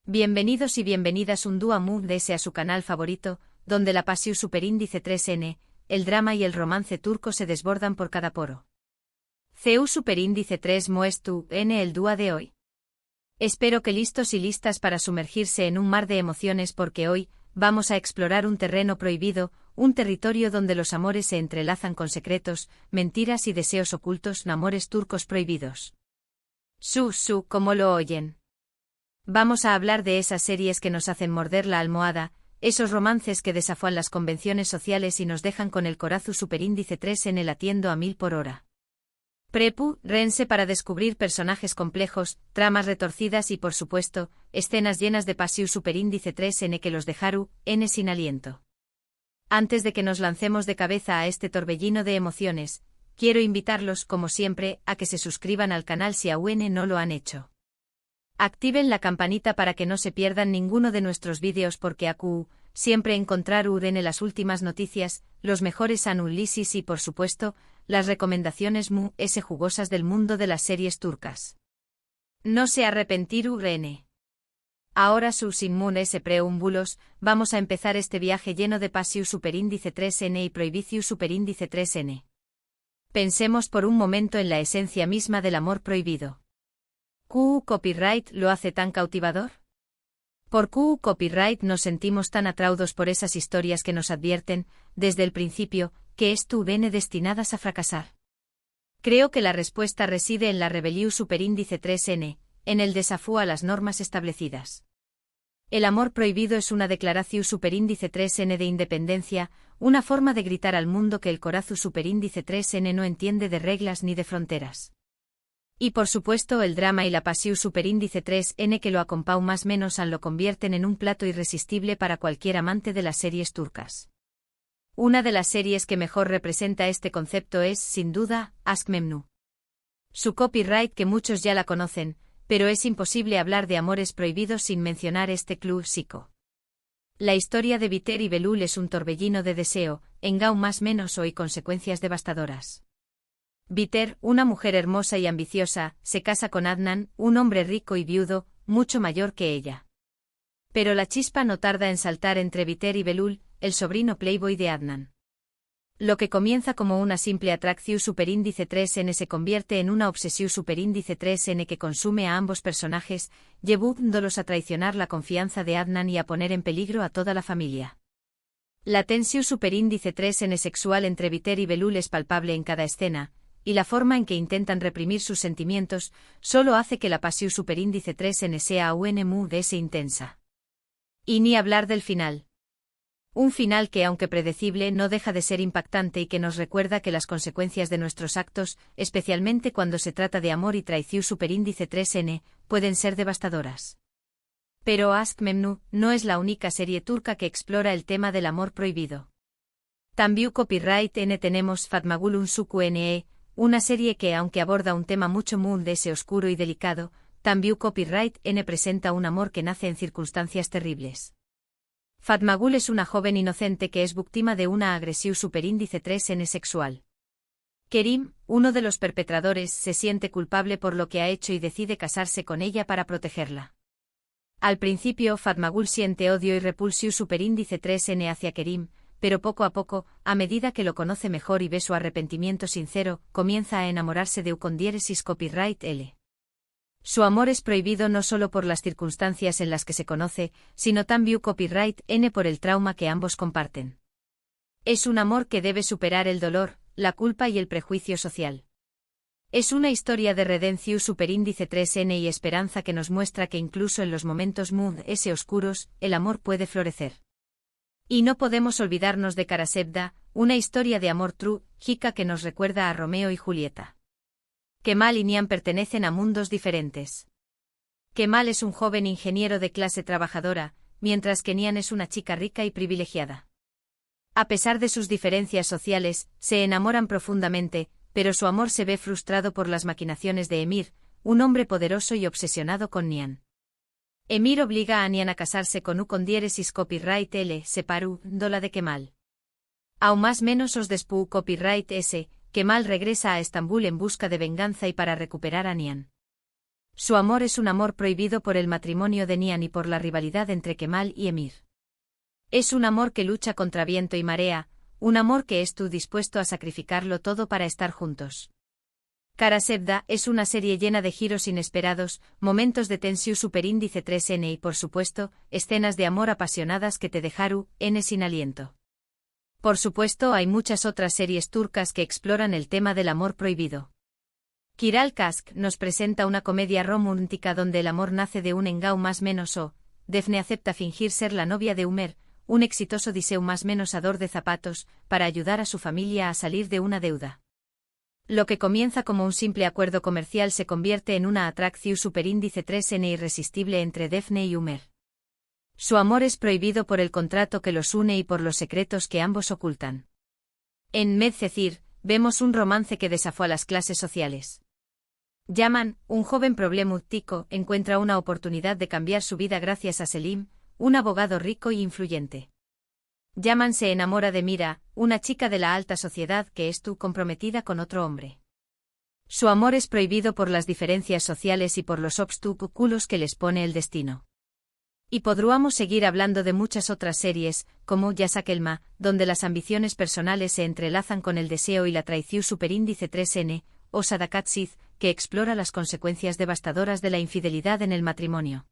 Bienvenidos y bienvenidas un día más a su canal favorito, donde la pasión superíndice 3N, el drama y el romance turco se desbordan por cada poro. CU superíndice 3 Moestu N el dúa de hoy. Espero que listos y listas para sumergirse en un mar de emociones porque hoy vamos a explorar un terreno prohibido, un territorio donde los amores se entrelazan con secretos, mentiras y deseos ocultos, amores turcos prohibidos. Como lo oyen. Vamos a hablar de esas series que nos hacen morder la almohada, esos romances que desafían las convenciones sociales y nos dejan con el corazón superíndice 3 en el latiendo a 1000 por hora. Rense para descubrir personajes complejos, tramas retorcidas y por supuesto, escenas llenas de pasión superíndice 3 n que los dejaron sin aliento. Antes de que nos lancemos de cabeza a este torbellino de emociones, quiero invitarlos, como siempre, a que se suscriban al canal si aún no lo han hecho. Activen la campanita para que no se pierdan ninguno de nuestros vídeos porque aquí siempre encontrar en las últimas noticias, los mejores análisis y por supuesto, las recomendaciones jugosas del mundo de las series turcas. No se arrepentir N. Ahora sin preámbulos, vamos a empezar este viaje lleno de pasión superíndice 3N y prohibicio superíndice 3N. Pensemos por un momento en la esencia misma del amor prohibido. ¿Q copyright lo hace tan cautivador? Por Q copyright nos sentimos tan atraídos por esas historias que nos advierten, desde el principio, que estuvieron destinadas a fracasar. Creo que la respuesta reside en la rebelión superíndice 3N, en el desafío a las normas establecidas. El amor prohibido es una declaración superíndice 3N de independencia, una forma de gritar al mundo que el corazón superíndice 3N no entiende de reglas ni de fronteras. Y por supuesto el drama y la pasión superíndice 3N que lo acompañan más menos lo convierten en un plato irresistible para cualquier amante de las series turcas. Una de las series que mejor representa este concepto es, sin duda, Aşk Memnu. Su copyright que muchos ya la conocen, pero es imposible hablar de amores prohibidos sin mencionar este club psico. La historia de Biter y Belul es un torbellino de deseo, engau más menos hoy consecuencias devastadoras. Biter, una mujer hermosa y ambiciosa, se casa con Adnan, un hombre rico y viudo, mucho mayor que ella. Pero la chispa no tarda en saltar entre Biter y Belul, el sobrino playboy de Adnan. Lo que comienza como una simple atracción superíndice 3N se convierte en una obsesión superíndice 3N que consume a ambos personajes, llevándolos a traicionar la confianza de Adnan y a poner en peligro a toda la familia. La tensión superíndice 3N sexual entre Biter y Belul es palpable en cada escena, y la forma en que intentan reprimir sus sentimientos solo hace que la pasión superíndice 3N sea aún más intensa. Y ni hablar del final. Un final que, aunque predecible, no deja de ser impactante y que nos recuerda que las consecuencias de nuestros actos, especialmente cuando se trata de amor y traición superíndice 3N, pueden ser devastadoras. Pero Aşk Memnu no es la única serie turca que explora el tema del amor prohibido. También copyright N tenemos Fatmagul Unsuku NE, una serie que, aunque aborda un tema mucho más oscuro y delicado, también copyright N presenta un amor que nace en circunstancias terribles. Fatmagul es una joven inocente que es víctima de una agresión superíndice 3N sexual. Kerim, uno de los perpetradores, se siente culpable por lo que ha hecho y decide casarse con ella para protegerla. Al principio Fatmagul siente odio y repulsión superíndice 3N hacia Kerim, pero poco a poco, a medida que lo conoce mejor y ve su arrepentimiento sincero, comienza a enamorarse de con diéresis copyright L. Su amor es prohibido no solo por las circunstancias en las que se conoce, sino también copyright N por el trauma que ambos comparten. Es un amor que debe superar el dolor, la culpa y el prejuicio social. Es una historia de redención superíndice 3N y esperanza que nos muestra que incluso en los momentos oscuros, el amor puede florecer. Y no podemos olvidarnos de Karasevda, una historia de amor trágica que nos recuerda a Romeo y Julieta. Kemal y Nihan pertenecen a mundos diferentes. Kemal es un joven ingeniero de clase trabajadora, mientras que Nihan es una chica rica y privilegiada. A pesar de sus diferencias sociales, se enamoran profundamente, pero su amor se ve frustrado por las maquinaciones de Emir, un hombre poderoso y obsesionado con Nihan. Emir obliga a Nihan a casarse con con diéresis copyright L separándola de Kemal. Aún más menos os después copyright S, Kemal regresa a Estambul en busca de venganza y para recuperar a Nihan. Su amor es un amor prohibido por el matrimonio de Nihan y por la rivalidad entre Kemal y Emir. Es un amor que lucha contra viento y marea, un amor que es tú dispuesto a sacrificarlo todo para estar juntos. Kara Sevda es una serie llena de giros inesperados, momentos de tensión superíndice 3N y por supuesto, escenas de amor apasionadas que te dejaron sin aliento. Por supuesto hay muchas otras series turcas que exploran el tema del amor prohibido. Kiral Kask nos presenta una comedia romántica donde el amor nace de un engao más menos o, Defne acepta fingir ser la novia de Umer, un exitoso diseu más menos ador de zapatos, para ayudar a su familia a salir de una deuda. Lo que comienza como un simple acuerdo comercial se convierte en una atracción superíndice 3N irresistible entre Defne y Umer. Su amor es prohibido por el contrato que los une y por los secretos que ambos ocultan. En Medcezir, vemos un romance que desafió a las clases sociales. Yaman, un joven problemático, encuentra una oportunidad de cambiar su vida gracias a Selim, un abogado rico y influyente. Yaman se enamora de Mira, una chica de la alta sociedad que estuvo comprometida con otro hombre. Su amor es prohibido por las diferencias sociales y por los obstáculos que les pone el destino. Y podríamos seguir hablando de muchas otras series, como Yasak Elma, donde las ambiciones personales se entrelazan con el deseo y la traición superíndice 3N, o Sadakat Sith, que explora las consecuencias devastadoras de la infidelidad en el matrimonio.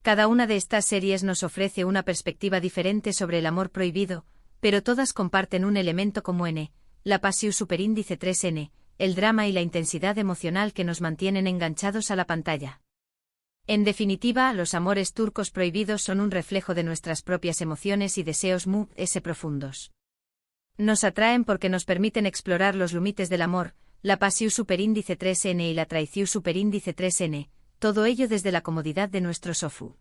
Cada una de estas series nos ofrece una perspectiva diferente sobre el amor prohibido, pero todas comparten un elemento común, la pasión superíndice 3N, el drama y la intensidad emocional que nos mantienen enganchados a la pantalla. En definitiva, los amores turcos prohibidos son un reflejo de nuestras propias emociones y deseos profundos. Nos atraen porque nos permiten explorar los límites del amor, la pasión superíndice 3N y la traición superíndice 3N, todo ello desde la comodidad de nuestro sofá.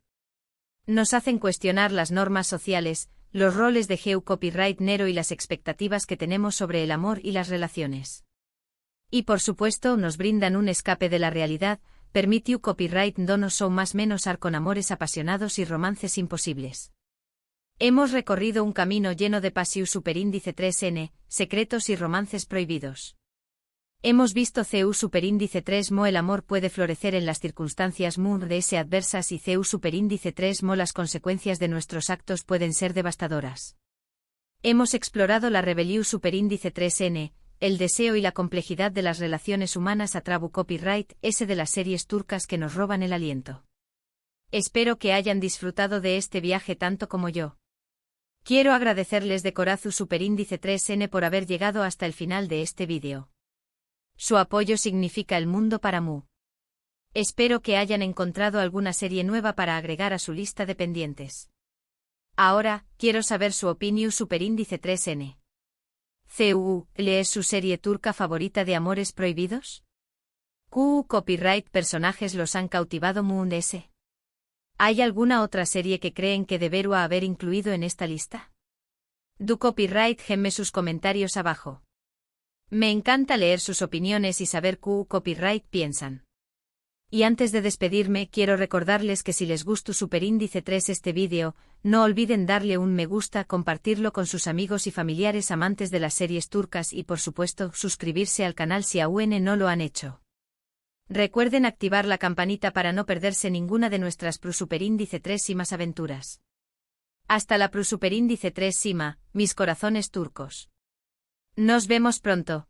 Nos hacen cuestionar las normas sociales, los roles de copyright nero y las expectativas que tenemos sobre el amor y las relaciones. Y por supuesto nos brindan un escape de la realidad, permitió copyright donos o más menos con amores apasionados y romances imposibles. Hemos recorrido un camino lleno de pasión superíndice 3N, secretos y romances prohibidos. Hemos visto CU superíndice 3 el amor puede florecer en las circunstancias adversas y CU superíndice 3 las consecuencias de nuestros actos pueden ser devastadoras. Hemos explorado la rebelión superíndice 3N, el deseo y la complejidad de las relaciones humanas a través copyright de las series turcas que nos roban el aliento. Espero que hayan disfrutado de este viaje tanto como yo. Quiero agradecerles de corazón superíndice 3N por haber llegado hasta el final de este vídeo. Su apoyo significa el mundo para mí. Espero que hayan encontrado alguna serie nueva para agregar a su lista de pendientes. Ahora, quiero saber su opinión superíndice 3N. ¿Es su serie turca favorita de amores prohibidos? Copyright personajes los han cautivado S. ¿Hay alguna otra serie que creen que debería haber incluido en esta lista? Du copyright gemme sus comentarios abajo. Me encanta leer sus opiniones y saber copyright piensan. Y antes de despedirme quiero recordarles que si les gustó superíndice 3 este vídeo, no olviden darle un me gusta, compartirlo con sus amigos y familiares amantes de las series turcas y por supuesto suscribirse al canal si aún no lo han hecho. Recuerden activar la campanita para no perderse ninguna de nuestras superíndice 3 y más aventuras. Hasta la superíndice 3 Sima, mis corazones turcos. Nos vemos pronto.